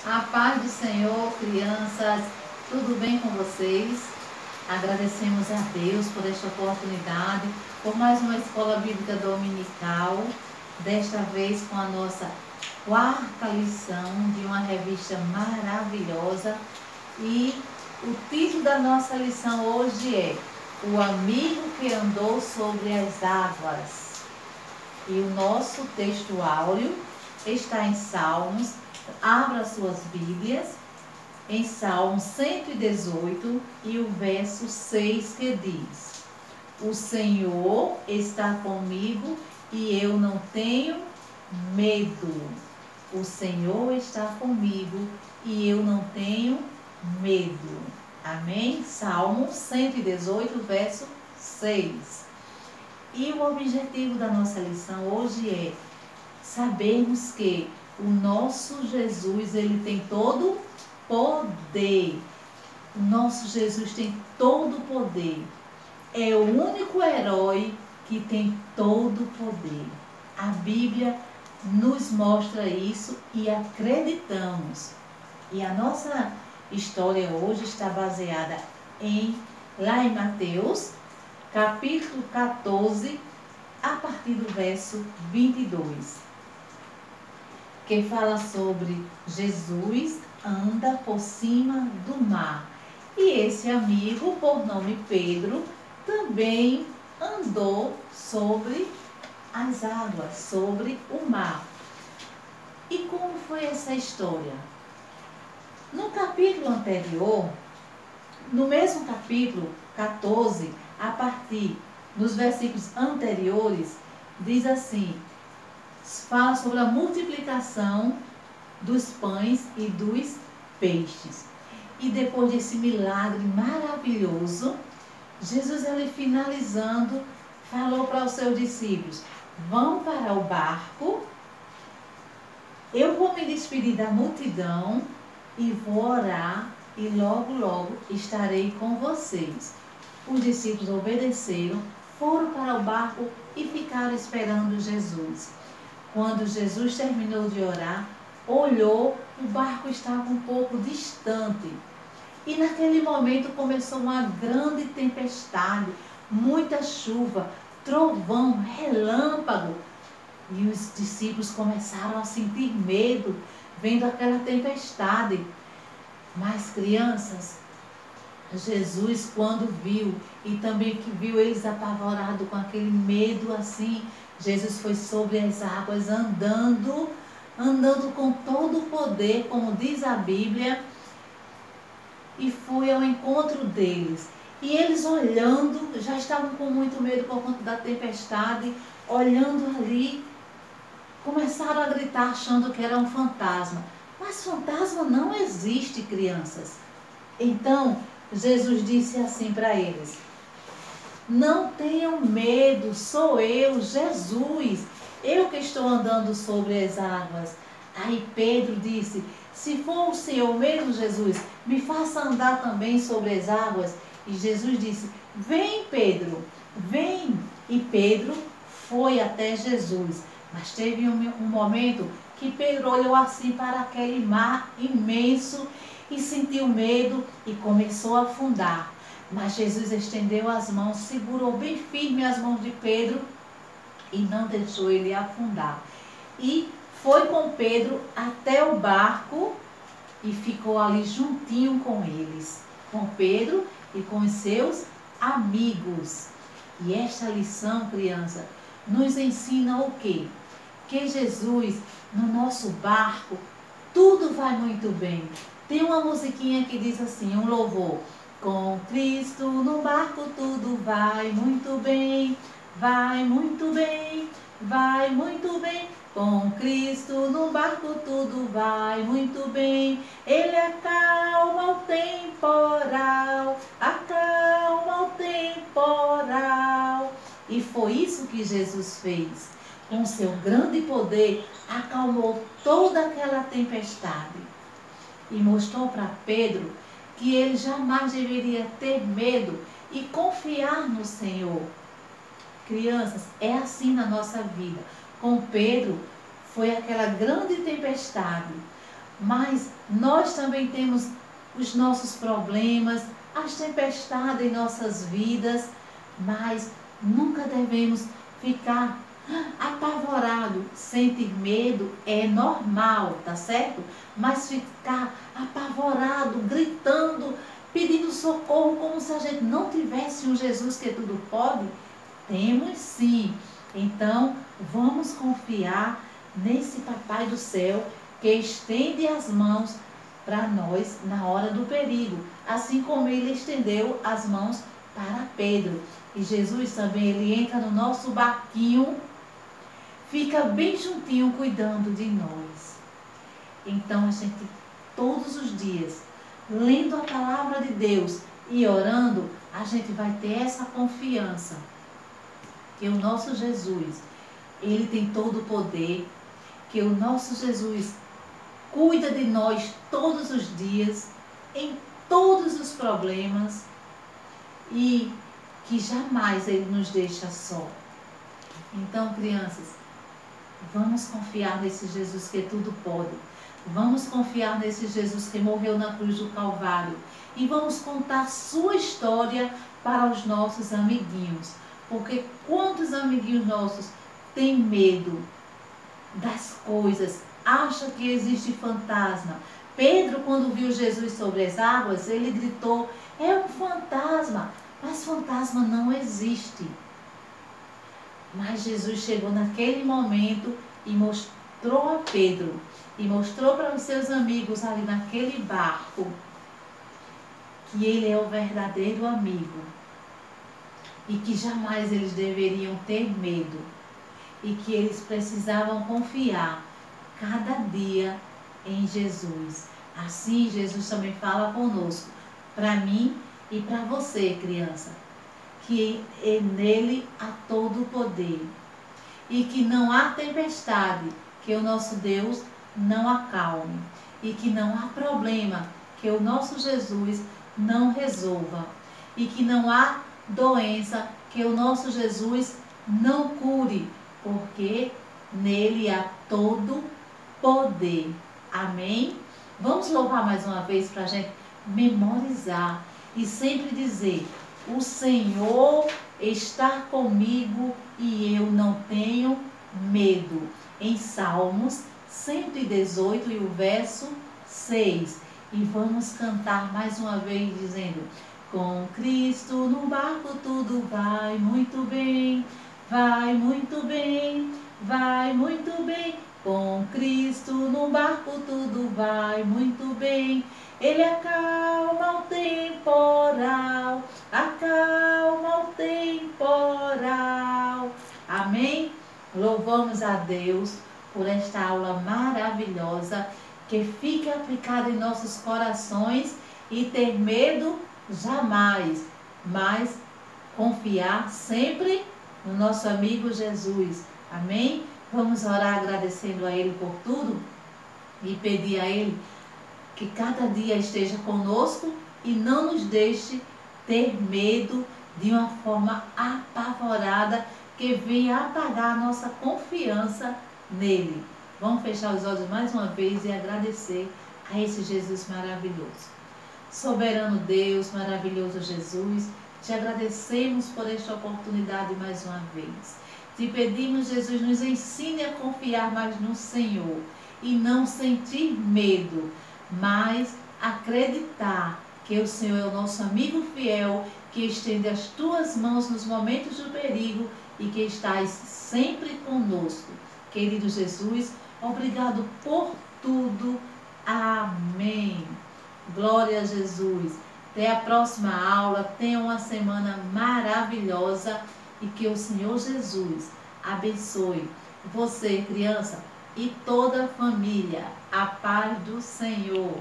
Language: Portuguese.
A paz do Senhor, crianças, tudo bem com vocês? Agradecemos a Deus por esta oportunidade, por mais uma escola bíblica dominical, desta vez com a nossa quarta lição de uma revista maravilhosa. E o título da nossa lição hoje é O Amigo que Andou sobre as Águas. E o nosso texto áureo está em Salmos. Abra suas Bíblias em Salmo 118 e o verso 6 que diz: O Senhor está comigo e eu não tenho medo. O Senhor está comigo e eu não tenho medo. Amém? Salmo 118, verso 6. E o objetivo da nossa lição hoje é sabermos que o nosso Jesus, ele tem todo poder. O nosso Jesus tem todo poder. É o único herói que tem todo poder. A Bíblia nos mostra isso e acreditamos. E a nossa história hoje está baseada lá em Mateus, capítulo 14, a partir do verso 22. Que fala sobre Jesus anda por cima do mar. E esse amigo, por nome Pedro, também andou sobre as águas, sobre o mar. E como foi essa história? No capítulo anterior, no mesmo capítulo 14, a partir dos versículos anteriores, diz assim: fala sobre a multiplicação dos pães e dos peixes. E depois desse milagre maravilhoso, Jesus, ele finalizando, falou para os seus discípulos: vão para o barco, eu vou me despedir da multidão e vou orar e logo estarei com vocês. Os discípulos obedeceram, foram para o barco e ficaram esperando Jesus. Quando Jesus terminou de orar, olhou, o barco estava um pouco distante. E naquele momento começou uma grande tempestade, muita chuva, trovão, relâmpago. E os discípulos começaram a sentir medo, vendo aquela tempestade. Mas, crianças, Jesus, quando viu, e também que viu eles apavorados com aquele medo assim, Jesus foi sobre as águas andando com todo o poder, como diz a Bíblia, e foi ao encontro deles. E eles olhando, já estavam com muito medo por conta da tempestade, olhando ali, começaram a gritar achando que era um fantasma. Mas fantasma não existe, crianças. Então, Jesus disse assim para eles: não tenham medo, sou eu, Jesus, eu que estou andando sobre as águas. Aí Pedro disse: se for o Senhor mesmo, Jesus, me faça andar também sobre as águas. E Jesus disse: vem, Pedro, vem. E Pedro foi até Jesus. Mas teve um momento que Pedro olhou assim para aquele mar imenso e sentiu medo e começou a afundar. Mas Jesus estendeu as mãos, segurou bem firme as mãos de Pedro e não deixou ele afundar. E foi com Pedro até o barco e ficou ali juntinho com eles, com Pedro e com os seus amigos. E esta lição, criança, nos ensina o quê? Que Jesus, no nosso barco, tudo vai muito bem. Tem uma musiquinha que diz assim, um louvor: com Cristo no barco tudo vai muito bem, vai muito bem, vai muito bem. Com Cristo no barco tudo vai muito bem. Ele acalma o temporal, acalma o temporal. E foi isso que Jesus fez. Com seu grande poder, acalmou toda aquela tempestade. E mostrou para Pedro que ele jamais deveria ter medo e confiar no Senhor. Crianças, é assim na nossa vida. Com Pedro foi aquela grande tempestade, mas nós também temos os nossos problemas, as tempestades em nossas vidas, mas nunca devemos ficar apavorado. Sentir medo é normal, tá certo? Mas ficar apavorado, gritando, pedindo socorro, como se a gente não tivesse um Jesus que tudo pode, temos sim. Então, vamos confiar nesse Papai do céu que estende as mãos para nós na hora do perigo, assim como ele estendeu as mãos para Pedro. E Jesus também, ele entra no nosso barquinho, fica bem juntinho cuidando de nós. Então a gente, todos os dias, lendo a palavra de Deus e orando, a gente vai ter essa confiança que o nosso Jesus, ele tem todo o poder, que o nosso Jesus cuida de nós todos os dias, em todos os problemas, e que jamais ele nos deixa só. Então, crianças, vamos confiar nesse Jesus que tudo pode. Vamos confiar nesse Jesus que morreu na cruz do Calvário. E vamos contar sua história para os nossos amiguinhos. Porque quantos amiguinhos nossos têm medo das coisas, acham que existe fantasma? Pedro, quando viu Jesus sobre as águas, ele gritou: é um fantasma. Mas fantasma não existe. Mas Jesus chegou naquele momento e mostrou a Pedro, e mostrou para os seus amigos ali naquele barco, que ele é o verdadeiro amigo, e que jamais eles deveriam ter medo, e que eles precisavam confiar cada dia em Jesus. Assim, Jesus também fala conosco, para mim e para você, criança, que nele há todo o poder, e que não há tempestade que o nosso Deus não acalme, e que não há problema que o nosso Jesus não resolva, e que não há doença que o nosso Jesus não cure, porque nele há todo poder. Amém? Vamos louvar mais uma vez para a gente memorizar e sempre dizer: o Senhor está comigo e eu não tenho medo. Em Salmos 118 e o verso 6. E vamos cantar mais uma vez dizendo: com Cristo no barco tudo vai muito bem, vai muito bem, vai muito bem. Com Cristo no barco tudo vai muito bem. Ele acalma o temporal, acalma o temporal. Amém? Louvamos a Deus por esta aula maravilhosa, que fique aplicada em nossos corações, e ter medo jamais, mas confiar sempre no nosso amigo Jesus. Amém? Vamos orar agradecendo a Ele por tudo e pedir a Ele que cada dia esteja conosco e não nos deixe ter medo de uma forma apavorada que venha apagar a nossa confiança nele. Vamos fechar os olhos mais uma vez e agradecer a esse Jesus maravilhoso. Soberano Deus, maravilhoso Jesus, te agradecemos por esta oportunidade mais uma vez. Te pedimos, Jesus, nos ensine a confiar mais no Senhor e não sentir medo, mas acreditar que o Senhor é o nosso amigo fiel, que estende as tuas mãos nos momentos do perigo e que estás sempre conosco. Querido Jesus, obrigado por tudo. Amém. Glória a Jesus. Até a próxima aula. Tenha uma semana maravilhosa e que o Senhor Jesus abençoe você, criança, e toda a família. A paz do Senhor.